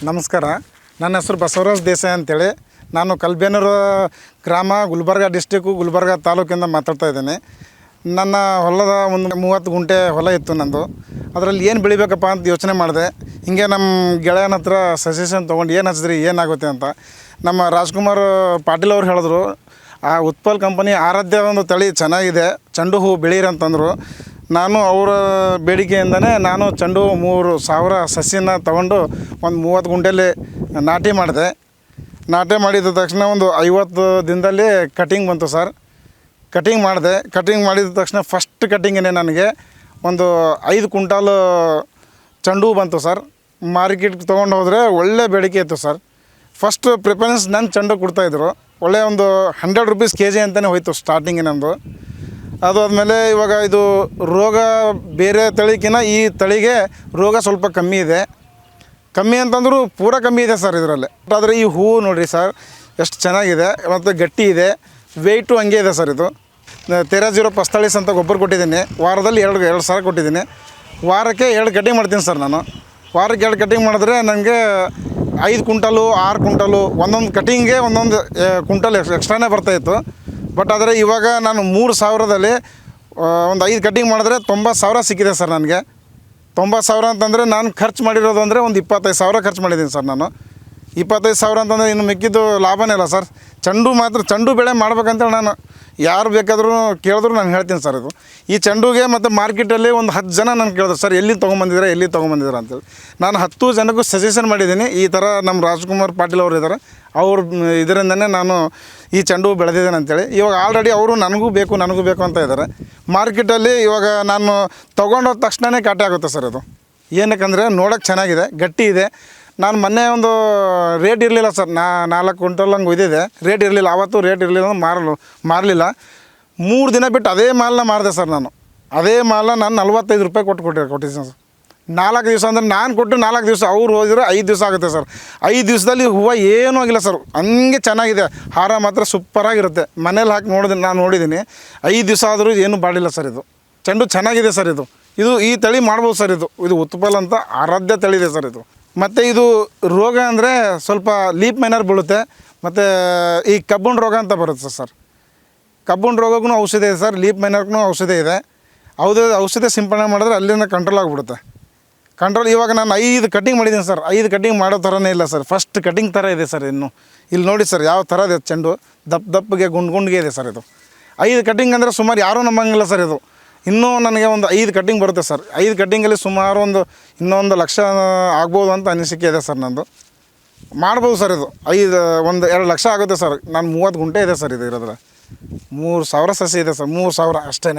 ನಮಸ್ಕಾರ. ನನ್ನ ಹೆಸರು ಬಸವರಾಜ್ ದೇಸಾಯಿ ಅಂತೇಳಿ. ನಾನು ಕಲ್ಬೇನೂರು ಗ್ರಾಮ, ಗುಲ್ಬರ್ಗ ಡಿಸ್ಟಿಕ್ಕು, ಗುಲ್ಬರ್ಗ ತಾಲೂಕಿಂದ ಮಾತಾಡ್ತಾ ಇದ್ದೀನಿ. ನನ್ನ ಹೊಲದ ಒಂದು 30 ಗುಂಟೆ ಹೊಲ ಇತ್ತು ನಂದು. ಅದರಲ್ಲಿ ಏನು ಬೆಳಿಬೇಕಪ್ಪ ಅಂತ ಯೋಚನೆ ಮಾಡಿದೆ. ಹಿಂಗೆ ನಮ್ಮ ಗೆಳೆಯನ ಹತ್ರ ಸಜೆಷನ್ ತೊಗೊಂಡು ಏನು ಹಚ್ಚಿದ್ರಿ ಏನಾಗುತ್ತೆ ಅಂತ ನಮ್ಮ ರಾಜ್ಕುಮಾರ್ ಪಾಟೀಲ್ ಅವ್ರು ಹೇಳಿದ್ರು, ಆ ಉತ್ಪಲ್ ಕಂಪನಿ ಆರಾಧ್ಯ ಒಂದು ತಳಿ ಚೆನ್ನಾಗಿದೆ, ಚೆಂಡು ಹೂ ಬೆಳೀರಿ ಅಂತಂದರು. ನಾನು ಅವರ ಬೇಡಿಕೆಯಿಂದನೇ ನಾನು ಚೆಂಡು ಹೂ 3000 ಸಸಿನ ತೊಗೊಂಡು ಒಂದು 30 ಗುಂಟೆಯಲ್ಲಿ ನಾಟಿ ಮಾಡಿದೆ. ನಾಟಿ ಮಾಡಿದ ತಕ್ಷಣ ಒಂದು 50 ದಿನದಲ್ಲಿ ಕಟಿಂಗ್ ಬಂತು ಸರ್. ಕಟಿಂಗ್ ಮಾಡಿದೆ. ಕಟಿಂಗ್ ಮಾಡಿದ ತಕ್ಷಣ ಫಸ್ಟ್ ಕಟಿಂಗೇ ನನಗೆ ಒಂದು 5 ಕ್ವಿಂಟಾಲು ಚೆಂಡು ಹೂ ಬಂತು ಸರ್. ಮಾರ್ಕೆಟ್ಗೆ ತೊಗೊಂಡು ಹೋದರೆ ಒಳ್ಳೆ ಬೇಡಿಕೆ ಇತ್ತು ಸರ್. ಫಸ್ಟ್ ಪ್ರಿಫರೆನ್ಸ್ ನನ್ನ ಚೆಂಡು ಕೊಡ್ತಾಯಿದ್ರು. ಒಳ್ಳೆಯ ಒಂದು 100 ರೂಪೀಸ್ ಕೆ ಜಿ ಅಂತಲೇ ಹೋಯ್ತು ಸ್ಟಾರ್ಟಿಂಗ್ ನಮ್ಮದು. ಅದು ಆದಮೇಲೆ ಇವಾಗ ಇದು ರೋಗ ಬೇರೆ ತಳಿಗಿನ ಈ ತಳಿಗೆ ರೋಗ ಸ್ವಲ್ಪ ಕಮ್ಮಿ ಇದೆ. ಕಮ್ಮಿ ಅಂತಂದರೂ ಪೂರ ಕಮ್ಮಿ ಇದೆ ಸರ್ ಇದರಲ್ಲಿ. ಆದರೆ ಈ ಹೂವು ನೋಡಿರಿ ಸರ್ ಎಷ್ಟು ಚೆನ್ನಾಗಿದೆ ಮತ್ತು ಗಟ್ಟಿ ಇದೆ. ವೆಯ್ಟು ಹಂಗೆ ಇದೆ ಸರ್. ಇದು ತೆರಾ0 ಪಸ್ತಾಳಿಸ್ ಅಂತ ಗೊಬ್ಬರ ಕೊಟ್ಟಿದ್ದೀನಿ. ವಾರದಲ್ಲಿ 2 ಸಾವಿರ ಕೊಟ್ಟಿದ್ದೀನಿ. ವಾರಕ್ಕೆ 2 ಕಟಿಂಗ್ ಮಾಡ್ತೀನಿ ಸರ್ ನಾನು. ವಾರಕ್ಕೆ 2 ಕಟಿಂಗ್ ಮಾಡಿದ್ರೆ ನನಗೆ 5 ಕ್ವಿಂಟಲು 6 ಕ್ವಿಂಟಲು ಒಂದೊಂದು ಕಟಿಂಗ್ಗೆ ಒಂದೊಂದು ಕ್ವಿಂಟಲ್ ಎಕ್ಸ್ಟ್ರಾನೇ ಬರ್ತಾಯಿತ್ತು. ಬಟ್ ಆದರೆ ಇವಾಗ ನಾನು 3000ದಲ್ಲಿ ಒಂದು 5 ಕಟಿಂಗ್ ಮಾಡಿದ್ರೆ 90,000 ಸಿಕ್ಕಿದೆ ಸರ್ ನನಗೆ. 90,000 ಅಂತಂದರೆ ನಾನು ಖರ್ಚು ಮಾಡಿರೋದು ಅಂದರೆ ಒಂದು 25,000 ಖರ್ಚು ಮಾಡಿದ್ದೀನಿ ಸರ್ ನಾನು. 25,000 ಅಂತಂದರೆ ಇನ್ನು ಮಿಕ್ಕಿದ್ದು ಲಾಭನೇ ಇಲ್ಲ ಸರ್. ಚೆಂಡು ಬೆಳೆ ಮಾಡ್ಬೇಕಂತೇಳಿ ನಾನು ಯಾರು ಬೇಕಾದರೂ ಕೇಳಿದ್ರು ನಾನು ಹೇಳ್ತೀನಿ ಸರ್. ಇದು ಈ ಚೆಂಡುಗೆ ಮತ್ತು ಮಾರ್ಕೆಟಲ್ಲಿ ಒಂದು 10 ಜನ ನಾನು ಕೇಳಿದ್ರು, ಸರ್ ಎಲ್ಲಿ ತೊಗೊಂಬಂದಿದ್ದೀರ ಅಂತೇಳಿ. ನಾನು 10 ಜನಕ್ಕೂ ಸಜೆಷನ್ ಮಾಡಿದ್ದೀನಿ. ಈ ಥರ ನಮ್ಮ ರಾಜ್ಕುಮಾರ್ ಪಾಟೀಲ್ ಅವರು ಇದ್ದಾರೆ, ಅವ್ರ ಇದರಿಂದನೇ ನಾನು ಈ ಚೆಂಡು ಬೆಳೆದಿದ್ದೇನೆ ಅಂತೇಳಿ. ಇವಾಗ ಆಲ್ರೆಡಿ ಅವರು ನನಗೂ ಬೇಕು ಅಂತ ಇದ್ದಾರೆ. ಮಾರ್ಕೆಟಲ್ಲಿ ಇವಾಗ ನಾನು ತೊಗೊಂಡೋದ ತಕ್ಷಣವೇ ಕಾಟೆ ಆಗುತ್ತೆ ಸರ್. ಇದು ಏನಕ್ಕಂದರೆ ನೋಡೋಕ್ಕೆ ಚೆನ್ನಾಗಿದೆ, ಗಟ್ಟಿ ಇದೆ. ನಾನು ಮೊನ್ನೆ ಒಂದು ರೇಟ್ ಇರಲಿಲ್ಲ ಸರ್, 4 ಕ್ವಿಂಟಲ್ ಹಂಗೆ ಒಯ್ದಿದೆ. ರೇಟ್ ಇರಲಿಲ್ಲ, ಆವತ್ತು ರೇಟ್ ಇರಲಿಲ್ಲ, ಮಾರಲಿಲ್ಲ. 3 ದಿನ ಬಿಟ್ಟು ಅದೇ ಮಾಲನ್ನ ಮಾರಿದೆ ಸರ್ ನಾನು. ಅದೇ ಮಾಲನ್ನ ನಾನು 45 ರೂಪಾಯಿ ಕೊಟ್ಟಿದ್ದೀನಿ ಸರ್. 4 ದಿವಸ ಅಂದರೆ ನಾನು ಕೊಟ್ಟು 4 ದಿವಸ, ಅವ್ರು ಹೋದರೆ 5 ದಿವಸ ಆಗುತ್ತೆ ಸರ್. 5 ದಿವಸದಲ್ಲಿ ಹೂವು ಏನೂ ಆಗಿಲ್ಲ ಸರ್, ಹಂಗೆ ಚೆನ್ನಾಗಿದೆ. ಹಾರ ಮಾತ್ರ ಸೂಪರಾಗಿರುತ್ತೆ. ಮನೇಲಿ ಹಾಕಿ ನಾನು ನೋಡಿದ್ದೀನಿ. 5 ದಿವಸ ಆದರೂ ಏನೂ ಬಾಡಿಲ್ಲ ಸರ್. ಇದು ಚೆಂಡು ಚೆನ್ನಾಗಿದೆ ಸರ್. ಇದು ಈ ತಳಿ ಮಾಡ್ಬೋದು ಸರ್. ಇದು ಉತ್ಪಲ್ ಅಂತ ಆರಾಧ್ಯ ತಳಿ ಇದೆ ಸರ್. ಇದು ಮತ್ತು ಇದು ರೋಗ ಅಂದರೆ ಸ್ವಲ್ಪ ಲೀಪ್ ಮೈನರ್ ಬೀಳುತ್ತೆ. ಮತ್ತು ಈ ಕಬ್ಬುಣ ರೋಗ ಅಂತ ಬರುತ್ತೆ ಸರ್. ಕಬ್ಬುಣ ರೋಗಕ್ಕೂ ಔಷಧಿ ಇದೆ ಸರ್, ಲೀಪ್ ಮೈನರ್ಗೂ ಔಷಧಿ ಇದೆ. ಔಷಧಿ ಸಿಂಪಡಣೆ ಮಾಡಿದ್ರೆ ಅಲ್ಲಿಂದ ಕಂಟ್ರೋಲ್ ಆಗಿಬಿಡುತ್ತೆ. ಇವಾಗ ನಾನು 5 ಕಟಿಂಗ್ ಮಾಡಿದ್ದೀನಿ ಸರ್. 5 ಕಟಿಂಗ್ ಮಾಡೋ ಥರನೇ ಇಲ್ಲ ಸರ್, ಫಸ್ಟ್ ಕಟಿಂಗ್ ಥರ ಇದೆ ಸರ್. ಇಲ್ಲಿ ನೋಡಿ ಸರ್ ಯಾವ ಥರ ಇದೆ ಚೆಂಡು, ದಪ್ಪಗೆ ಗುಂಡಿಗೆ ಇದೆ ಸರ್. ಇದು 5 ಕಟಿಂಗ್ ಅಂದರೆ ಸುಮಾರು ಯಾರೂ ನಂಬಂಗಿಲ್ಲ ಸರ್. ಇದು ಇನ್ನೂ ನನಗೆ ಒಂದು 5 ಕಟಿಂಗ್ ಬರುತ್ತೆ ಸರ್. 5 ಕಟಿಂಗಲ್ಲಿ ಸುಮಾರು ಇನ್ನೊಂದು ಲಕ್ಷ ಆಗ್ಬೋದು ಅಂತ ಅನಿಸಿಕೆ ಇದೆ ಸರ್ ನಂದು. ಮಾಡ್ಬೋದು ಸರ್. ಇದು 2 ಲಕ್ಷ ಆಗುತ್ತೆ ಸರ್. ನಾನು 30 ಗುಂಟೆ ಇದೆ ಸರ್. ಇದು ಇರೋದ್ರೆ 3000 ಸಸಿ ಇದೆ ಸರ್. 3000 ಅಷ್ಟೇ.